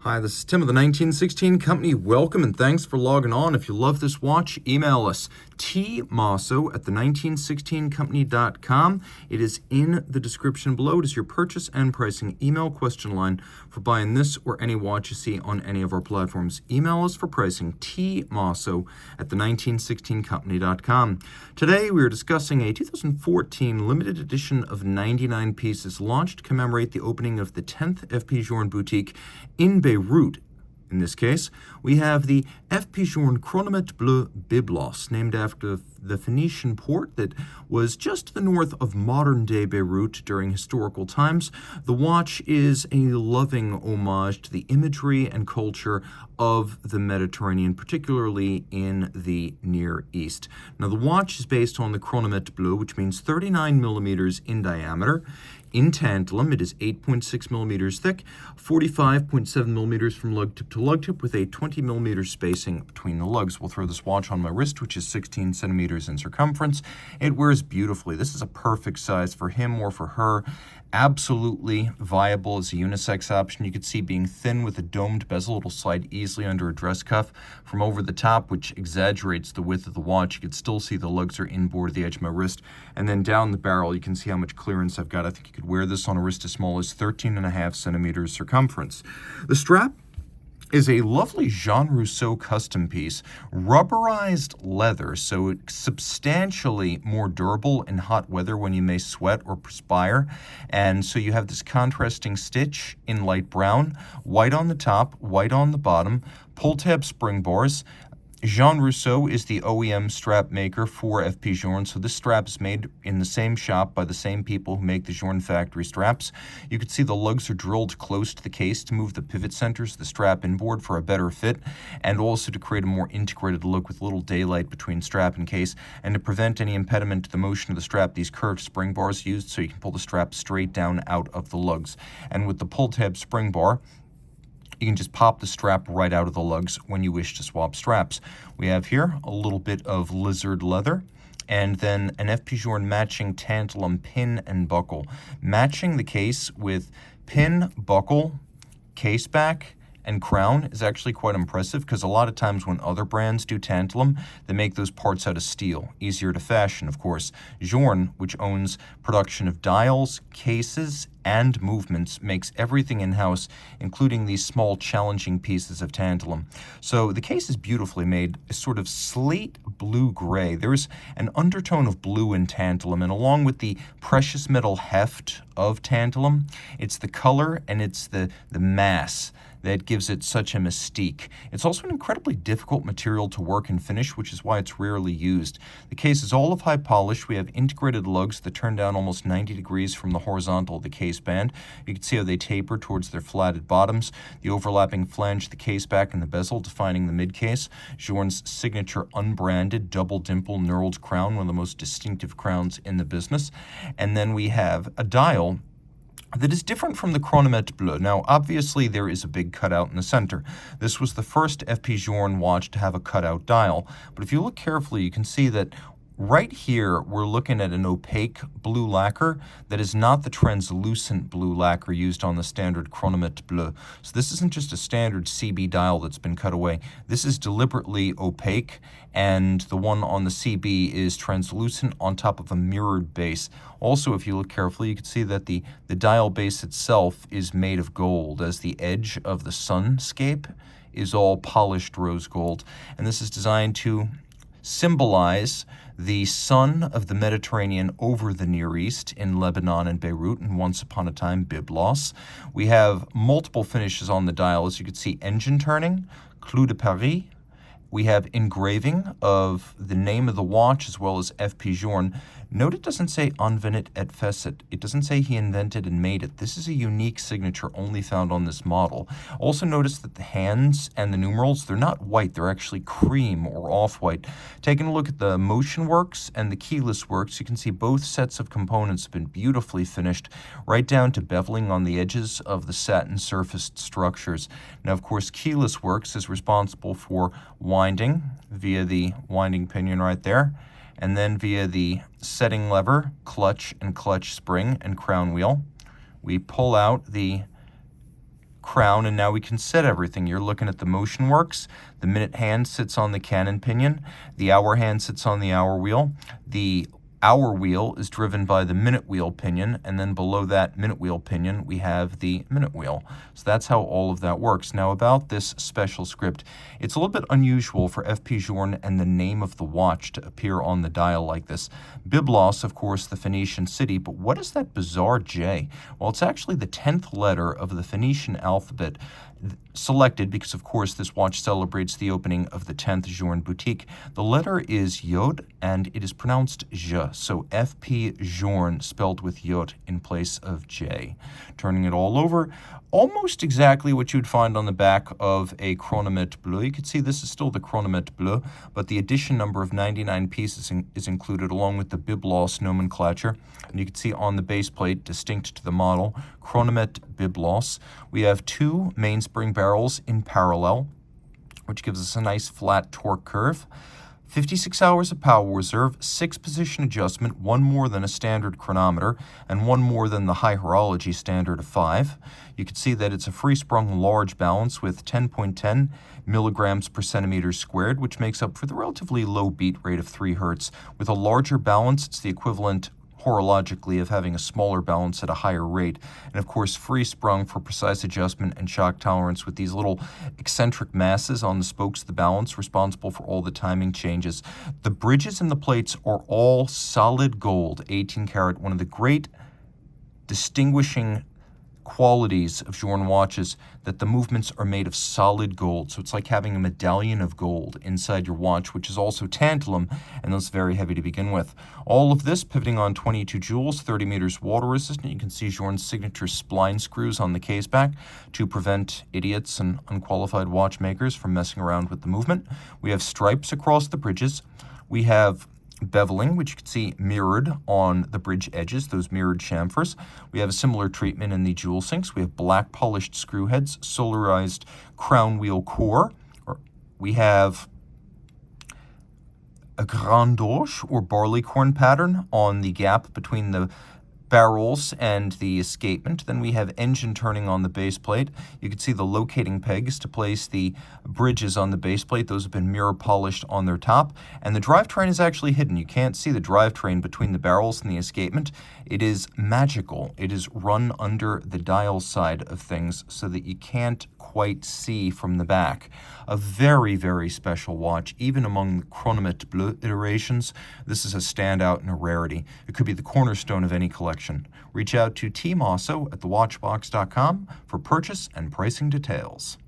Hi, this is Tim of the 1916 Company. Welcome and thanks for logging on. If you love this watch, email us, tmosso@the1916company.com. It is in the description below. It is your purchase and pricing email question line for buying this or any watch you see on any of our platforms. Email us for pricing, tmosso@the1916company.com. Today we are discussing a 2014 limited edition of 99 pieces launched to commemorate the opening of the 10th FP Journe boutique in Beirut. In this case, we have the FP Journe Chronometre Bleu Byblos, named after the Phoenician port that was just to the north of modern-day Beirut during historical times. The watch is a loving homage to the imagery and culture of the Mediterranean, particularly in the Near East. Now, the watch is based on the Chronometre Bleu, which means 39 millimeters in diameter. In tantalum, it is 8.6 millimeters thick, 45.7 millimeters from lug tip to lug tip, with a 20 millimeter spacing between the lugs. We'll throw this watch on my wrist, which is 16 centimeters in circumference. It wears beautifully. This is a perfect size for him or for her. Absolutely viable as a unisex option. You can see being thin with a domed bezel, it'll slide easily under a dress cuff from over the top, which exaggerates the width of the watch. You can still see the lugs are inboard at the edge of my wrist. And then down the barrel, you can see how much clearance I've got. I think you could wear this on a wrist as small as 13.5 centimeters circumference. The strap is a lovely Jean Rousseau custom piece, rubberized leather, so it's substantially more durable in hot weather when you may sweat or perspire. And so you have this contrasting stitch in light brown, white on the top, white on the bottom, pull tab spring bars. Jean Rousseau is the OEM strap maker for FP Journe, so this strap is made in the same shop by the same people who make the Journe factory straps. You can see the lugs are drilled close to the case to move the pivot centers of the strap inboard for a better fit, and also to create a more integrated look with little daylight between strap and case. And to prevent any impediment to the motion of the strap, these curved spring bars are used so you can pull the strap straight down out of the lugs. And with the pull tab spring bar, you can just pop the strap right out of the lugs when you wish to swap straps. We have here a little bit of lizard leather, and then an FP Journe matching tantalum pin and buckle. Matching the case with pin, buckle, case back, and crown is actually quite impressive, because a lot of times when other brands do tantalum, they make those parts out of steel. Easier to fashion, of course. Journe, which owns production of dials, cases, and movements, makes everything in-house, including these small challenging pieces of tantalum. So the case is beautifully made, a sort of slate blue-gray. There's an undertone of blue in tantalum, and along with the precious metal heft of tantalum, it's the color and it's the mass that gives it such a mystique. It's also an incredibly difficult material to work and finish, which is why it's rarely used. The case is all of high polish. We have integrated lugs that turn down almost 90 degrees from the horizontal of the case band. You can see how they taper towards their flatted bottoms, the overlapping flange of the case back and the bezel defining the mid-case, Journe's signature unbranded double dimple knurled crown, one of the most distinctive crowns in the business. And then we have a dial that is different from the Chronometre Bleu. Now, obviously, there is a big cutout in the center. This was the first FP Journe watch to have a cutout dial. But if you look carefully, you can see that right here, we're looking at an opaque blue lacquer that is not the translucent blue lacquer used on the standard Chronometre Bleu. So this isn't just a standard CB dial that's been cut away. This is deliberately opaque, and the one on the CB is translucent on top of a mirrored base. Also, if you look carefully, you can see that the dial base itself is made of gold, as the edge of the sunscape is all polished rose gold. And this is designed to symbolize the sun of the Mediterranean over the Near East in Lebanon and Beirut, and once upon a time Byblos. We have multiple finishes on the dial. As you can see, engine turning, clou de Paris. We have engraving of the name of the watch as well as FP Journe. Note it doesn't say invenit et fecit. It doesn't say he invented and made it. This is a unique signature only found on this model. Also notice that the hands and the numerals, they're not white. They're actually cream or off-white. Taking a look at the motion works and the keyless works, you can see both sets of components have been beautifully finished, right down to beveling on the edges of the satin surfaced structures. Now, of course, keyless works is responsible for winding via the winding pinion right there, and then via the setting lever, clutch and clutch spring and crown wheel. We pull out the crown, and now we can set everything. You're looking at the motion works. The minute hand sits on the cannon pinion. The hour hand sits on the hour wheel. The hour wheel is driven by the minute wheel pinion, and then below that minute wheel pinion, we have the minute wheel. So that's how all of that works. Now, about this special script, it's a little bit unusual for FP Journe and the name of the watch to appear on the dial like this. Byblos, of course, the Phoenician city, but what is that bizarre J? Well, it's actually the 10th letter of the Phoenician alphabet, selected because, of course, this watch celebrates the opening of the 10th Journe boutique. The letter is Yod, and it is pronounced Je, so FP Journe spelled with Yod in place of J. Turning it all over, almost exactly what you'd find on the back of a Chronometre Bleu. You can see this is still the Chronometre Bleu, but the edition number of 99 pieces is included along with the Byblos nomenclature. And you can see on the base plate, distinct to the model, Chronometre Byblos. We have two mainspring barrels in parallel, which gives us a nice flat torque curve. 56 hours of power reserve, 6-position adjustment, one more than a standard chronometer, and one more than the high horology standard of 5. You can see that it's a free-sprung large balance with 10.10 milligrams per centimeter squared, which makes up for the relatively low beat rate of 3 Hertz. With a larger balance, it's the equivalent horologically of having a smaller balance at a higher rate, and of course free sprung for precise adjustment and shock tolerance with these little eccentric masses on the spokes of the balance responsible for all the timing changes. The bridges and the plates are all solid gold, 18 karat, one of the great distinguishing qualities of Journe watches, that the movements are made of solid gold. So it's like having a medallion of gold inside your watch, which is also tantalum, and that's very heavy to begin with. All of this pivoting on 22 jewels, 30 meters water resistant. You can see Journe's signature spline screws on the case back to prevent idiots and unqualified watchmakers from messing around with the movement. We have stripes across the bridges. We have beveling, which you can see mirrored on the bridge edges, those mirrored chamfers. We have a similar treatment in the jewel sinks. We have black polished screw heads, solarized crown wheel core. We have a grandoche or barleycorn pattern on the gap between the barrels and the escapement. Then we have engine turning on the base plate. You can see the locating pegs to place the bridges on the base plate. Those have been mirror polished on their top. And the drivetrain is actually hidden. You can't see the drivetrain between the barrels and the escapement. It is magical. It is run under the dial side of things so that you can't quite see from the back. A very, very special watch. Even among the Chronometre Bleu iterations, this is a standout and a rarity. It could be the cornerstone of any collection. Reach out to Team Mosso at thewatchbox.com for purchase and pricing details.